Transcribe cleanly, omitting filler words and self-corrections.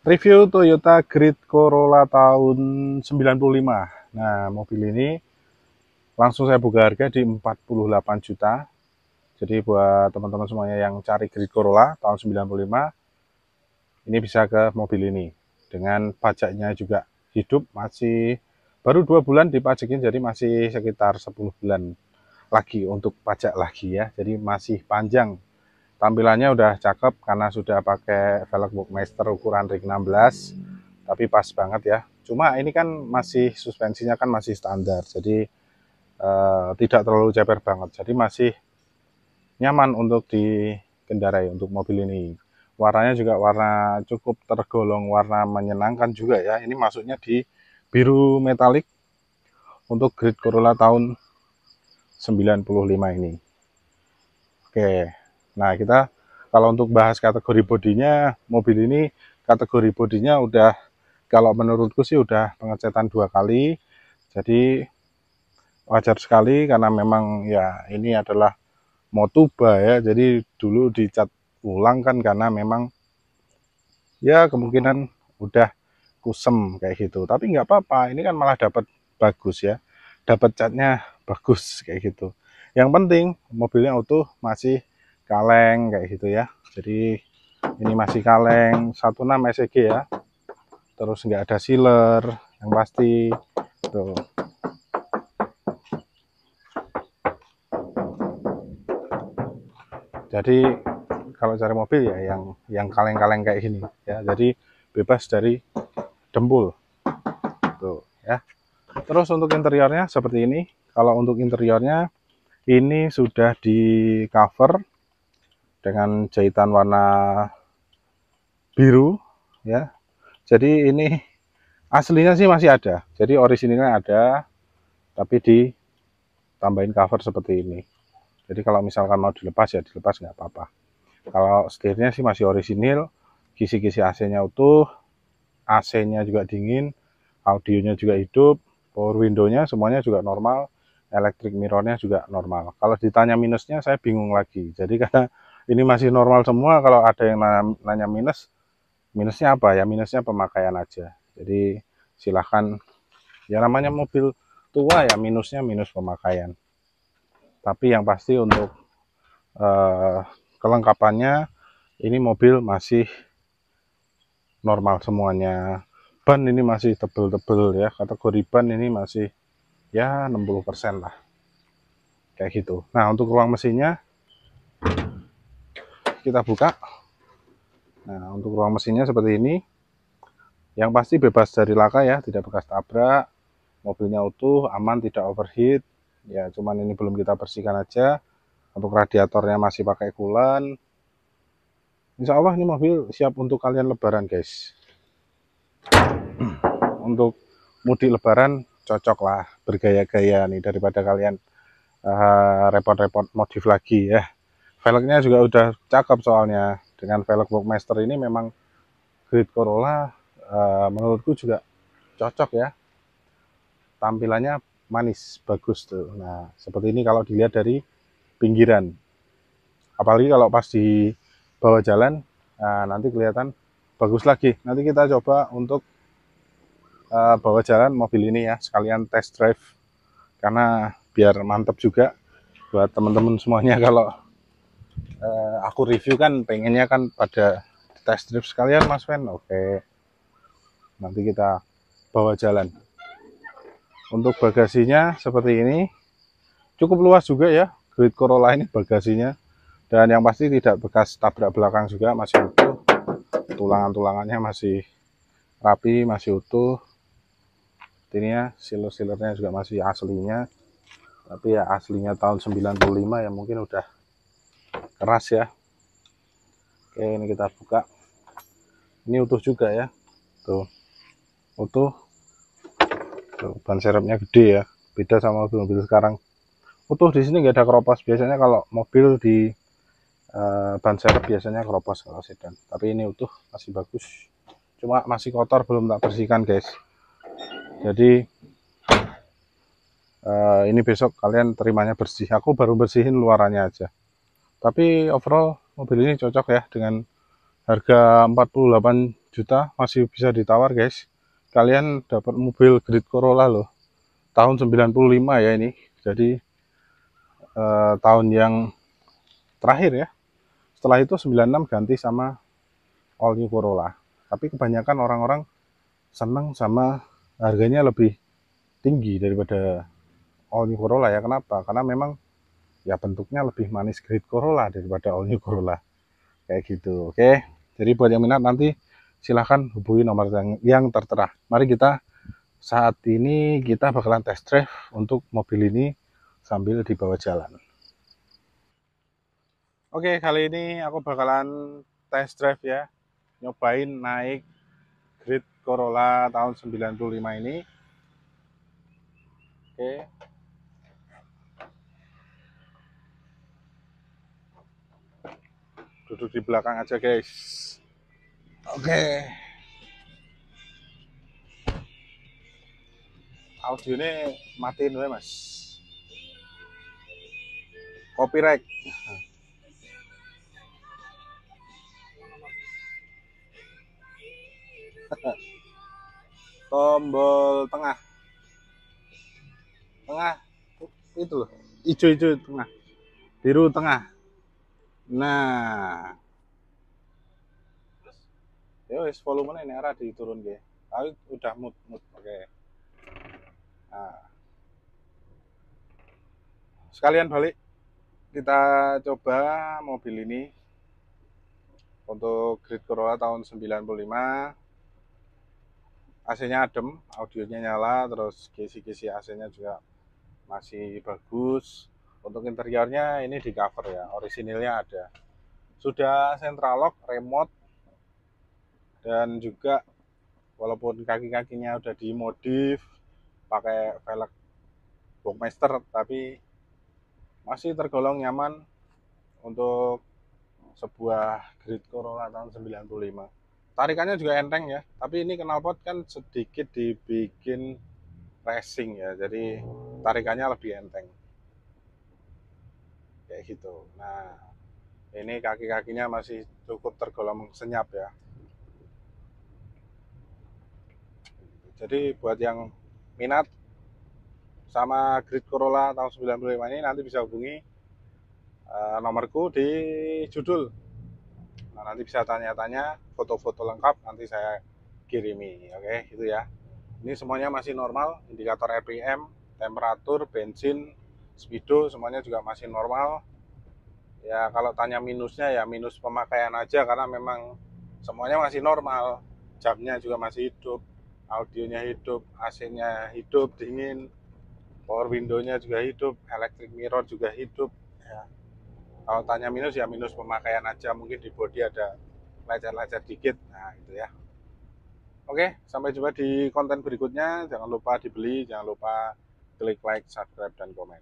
Review Toyota Grid Corolla tahun 95. Nah, mobil ini langsung saya buka harga di 48 juta. Jadi buat teman-teman semuanya yang cari Grid Corolla tahun 95, ini bisa ke mobil ini. Dengan pajaknya juga hidup, masih baru 2 bulan dipajakin, jadi masih sekitar 10 bulan lagi untuk pajak lagi ya. Jadi masih panjang. Tampilannya udah cakep karena sudah pakai velg Boxmaster ukuran ring 16, tapi pas banget ya. Cuma ini kan masih suspensinya kan masih standar, jadi tidak terlalu ceper banget. Jadi masih nyaman untuk dikendarai untuk mobil ini. Warnanya juga warna cukup tergolong warna menyenangkan juga ya. Ini masuknya di biru metalik untuk Grid Corolla tahun 95 ini. Oke. Nah, kita kalau untuk bahas kategori bodinya, mobil ini kategori bodinya udah, kalau menurutku sih udah pengecetan 2 kali. Jadi wajar sekali karena memang ya ini adalah Motuba ya. Jadi dulu dicat ulang kan karena memang ya kemungkinan udah kusem kayak gitu. Tapi nggak apa-apa, ini kan malah dapat bagus ya. Dapat catnya bagus kayak gitu. Yang penting mobilnya utuh, masih kaleng kayak gitu ya. Jadi ini masih kaleng 16 SEG ya, terus nggak ada sealer yang pasti tuh. Jadi kalau cari mobil ya yang kaleng-kaleng kayak gini ya, jadi bebas dari dempul tuh ya. Terus untuk interiornya seperti ini. Kalau untuk interiornya ini sudah di cover dengan jahitan warna biru ya. Jadi ini aslinya sih masih ada, jadi orisinilnya ada, tapi ditambahin cover seperti ini. Jadi kalau misalkan mau dilepas ya dilepas, nggak apa-apa. Kalau setirnya sih masih orisinil, kisi-kisi AC-nya utuh, AC-nya juga dingin, audionya juga hidup, power window-nya semuanya juga normal, electric mirror-nya juga normal. Kalau ditanya minusnya saya bingung lagi. Jadi karena ini masih normal semua, kalau ada yang nanya minusnya apa ya, minusnya pemakaian aja. Jadi silahkan, ya namanya mobil tua ya, minusnya minus pemakaian. Tapi yang pasti untuk kelengkapannya ini mobil masih normal semuanya. Ban ini masih tebel-tebel ya, kategori ban ini masih ya 60% lah kayak gitu. Nah, untuk ruang mesinnya kita buka. Nah, untuk ruang mesinnya seperti ini. Yang pasti bebas dari laka ya, tidak bekas tabrak, mobilnya utuh, aman, tidak overheat ya. Cuman ini belum kita bersihkan aja. Untuk radiatornya masih pakai coolant. Insya Allah ini mobil siap untuk kalian lebaran guys. Untuk mudik lebaran cocok lah, bergaya-gaya nih, daripada kalian repot-repot modif lagi ya. Velgnya juga udah cakep soalnya, dengan velg Boxmaster ini memang Grid Corolla menurutku juga cocok ya. Tampilannya manis, bagus tuh. Nah, seperti ini kalau dilihat dari pinggiran. Apalagi kalau pas di bawah jalan, nah, nanti kelihatan bagus lagi. Nanti kita coba untuk bawa jalan mobil ini ya, sekalian test drive, karena biar mantep juga buat teman-teman semuanya. Kalau aku review kan pengennya kan pada test drive sekalian Mas Fen. Oke, nanti kita bawa jalan. Untuk bagasinya seperti ini, cukup luas juga ya Grid Corolla ini bagasinya, dan yang pasti tidak bekas tabrak belakang juga, masih utuh, tulangan-tulangannya masih rapi, masih utuh. Ini ya, sealer-sealernya juga masih aslinya, tapi ya aslinya tahun 95 ya, mungkin udah keras ya. Oke, ini kita buka. Ini utuh juga ya, tuh utuh. Tuh, ban serepnya gede ya, beda sama mobil-mobil sekarang. Utuh di sini nggak ada keropos. Biasanya kalau mobil di ban serep biasanya keropos kalau sedan, tapi ini utuh, masih bagus. Cuma masih kotor, belum tak bersihkan guys. Jadi ini besok kalian terimanya bersih. Aku baru bersihin luarannya aja. Tapi overall mobil ini cocok ya dengan harga 48 juta masih bisa ditawar guys. Kalian dapat mobil Grid Corolla loh, tahun 95 ya ini. Jadi tahun yang terakhir ya. Setelah itu 96 ganti sama all new Corolla. Tapi kebanyakan orang-orang seneng sama harganya lebih tinggi daripada all new Corolla ya. Kenapa? Karena memang ya bentuknya lebih manis Grid Corolla daripada all new Corolla. Kayak gitu. Oke. Jadi buat yang minat nanti silahkan hubungi nomor yang tertera. Mari saat ini kita bakalan test drive untuk mobil ini sambil dibawa jalan. Oke, kali ini aku bakalan test drive ya, nyobain naik Grid Corolla tahun 95 ini. Oke. Duduk di belakang aja guys. Oke. Audionya matiin dulu mas. Copyright. Tombol tengah. Tengah. Itu loh. Hijau-hijau tengah. Biru tengah. Nah. Ya wis volumenya ini arah diturun ke. Tapi udah mood. Oke. Nah. Sekalian balik kita coba mobil ini untuk Grid Corolla tahun 95. AC-nya adem, audionya nyala, terus kisi-kisi AC-nya juga masih bagus. Untuk interiornya ini di cover ya, orisinilnya ada. Sudah central lock, remote, dan juga walaupun kaki-kakinya udah dimodif pakai velg Boxmaster, tapi masih tergolong nyaman untuk sebuah Grid Corolla tahun 95. Tarikannya juga enteng ya, tapi ini knalpot kan sedikit dibikin racing ya, jadi tarikannya lebih enteng kayak gitu. Nah, ini kaki-kakinya masih cukup tergolong senyap ya. Jadi buat yang minat sama Grid Corolla tahun 95 ini nanti bisa hubungi nomorku di judul. Nah, nanti bisa tanya-tanya, foto-foto lengkap nanti saya kirimi. Oke, itu ya. Ini semuanya masih normal, indikator RPM, temperatur, bensin, speedo semuanya juga masih normal. Ya kalau tanya minusnya ya minus pemakaian aja karena memang semuanya masih normal. Jamnya juga masih hidup, audionya hidup, AC-nya hidup, dingin, power window-nya juga hidup, electric mirror juga hidup. Ya. Kalau tanya minus ya minus pemakaian aja, mungkin di bodi ada lecet-lecet dikit. Nah itu ya. Oke, sampai jumpa di konten berikutnya. Jangan lupa dibeli, jangan lupa klik like, subscribe, dan komen.